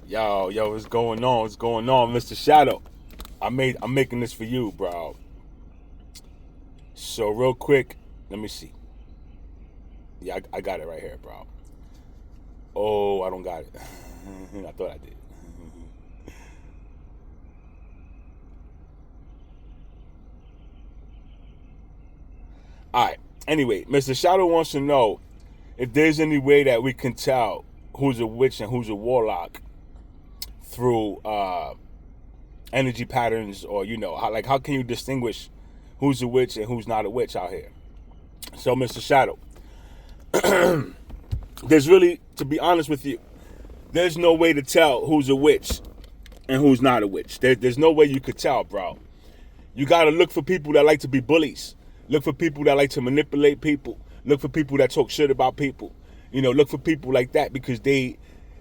Yo, what's going on? What's going on, Mr. Shadow? I'm making this for you, bro. So real quick, let me see. Yeah, I got it right here, bro. Oh, I don't got it. I thought I did. All right. Anyway, Mr. Shadow wants to know if there's any way that we can tell who's a witch and who's a warlock through energy patterns, or how can you distinguish who's a witch and who's not a witch out here? So, Mr. Shadow, there's really, to be honest with you, there's no way to tell who's a witch and who's not a witch. There's no way you could tell, bro. You gotta look for people that like to be bullies. Look for people that like to manipulate people. Look for people that talk shit about people. Look for people like that, because they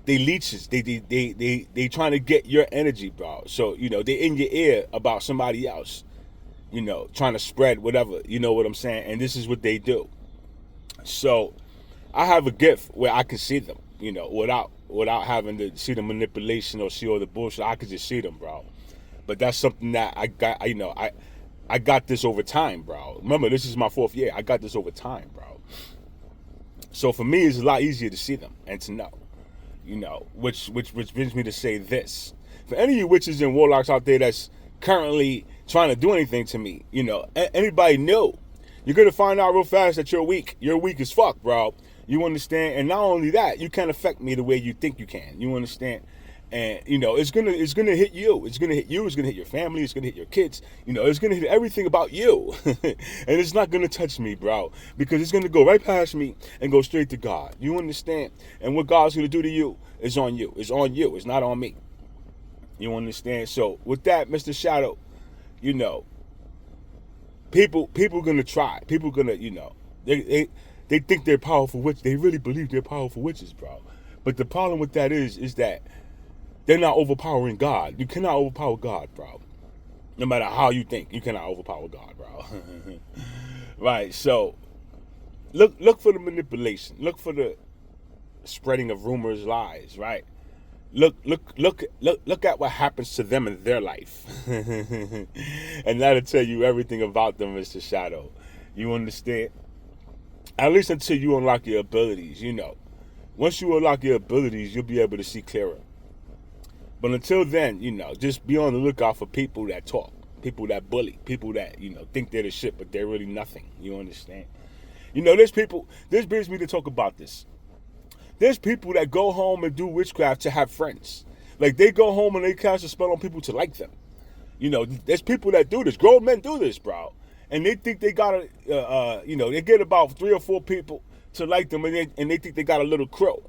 leeches. They trying to get your energy, bro. So they in your ear about somebody else. Trying to spread whatever. You know what I'm saying? And this is what they do. So I have a gift where I can see them. Without having to see the manipulation or see all the bullshit. I can just see them, bro. But that's something that I got. I got this over time, bro. Remember, this is my 4th year. I got this over time, bro. So for me, it's a lot easier to see them and to know. Which brings me to say this. For any of you witches and warlocks out there that's currently trying to do anything to me, anybody new, you're going to find out real fast that you're weak. You're weak as fuck, bro. You understand? And not only that, you can't affect me the way you think you can. You understand? And it's gonna hit you. It's gonna hit you. It's gonna hit your family. It's gonna hit your kids. It's gonna hit everything about you, and it's not gonna touch me, bro, because it's gonna go right past me and go straight to God. You understand? And what God's gonna do to you is on you. It's on you. It's not on me. You understand? So with that, Mr. Shadow, people gonna try. People gonna they think they're powerful witches. They really believe they're powerful witches, bro. But the problem with that is that they're not overpowering God. You cannot overpower God, bro. No matter how you think, you cannot overpower God, bro. Right. So look for the manipulation. Look for the spreading of rumors, lies, right? Look at what happens to them in their life. And that'll tell you everything about them, Mr. Shadow. You understand? At least until you unlock your abilities, Once you unlock your abilities, you'll be able to see clearer. But until then, just be on the lookout for people that talk, people that bully, people that, think they're the shit, but they're really nothing. You understand? There's people, this brings me to talk about this. There's people that go home and do witchcraft to have friends. Like, they go home and they cast a spell on people to like them. There's people that do this. Grown men do this, bro. And they think they got they get about 3 or 4 people to like them, and they think they got a little crow.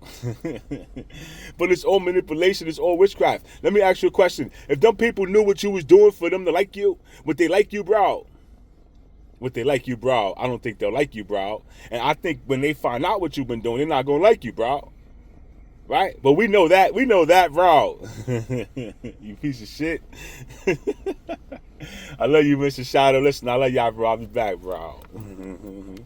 But it's all manipulation. It's all witchcraft. Let me ask you a question. If them people knew what you was doing for them to like you, would they like you, bro? Would they like you, bro? I don't think they'll like you, bro. And I think when they find out what you've been doing, they're not going to like you, bro. Right? But we know that. We know that, bro. You piece of shit. I love you, Mr. Shadow. Listen, I love y'all, bro. I'll be back, bro.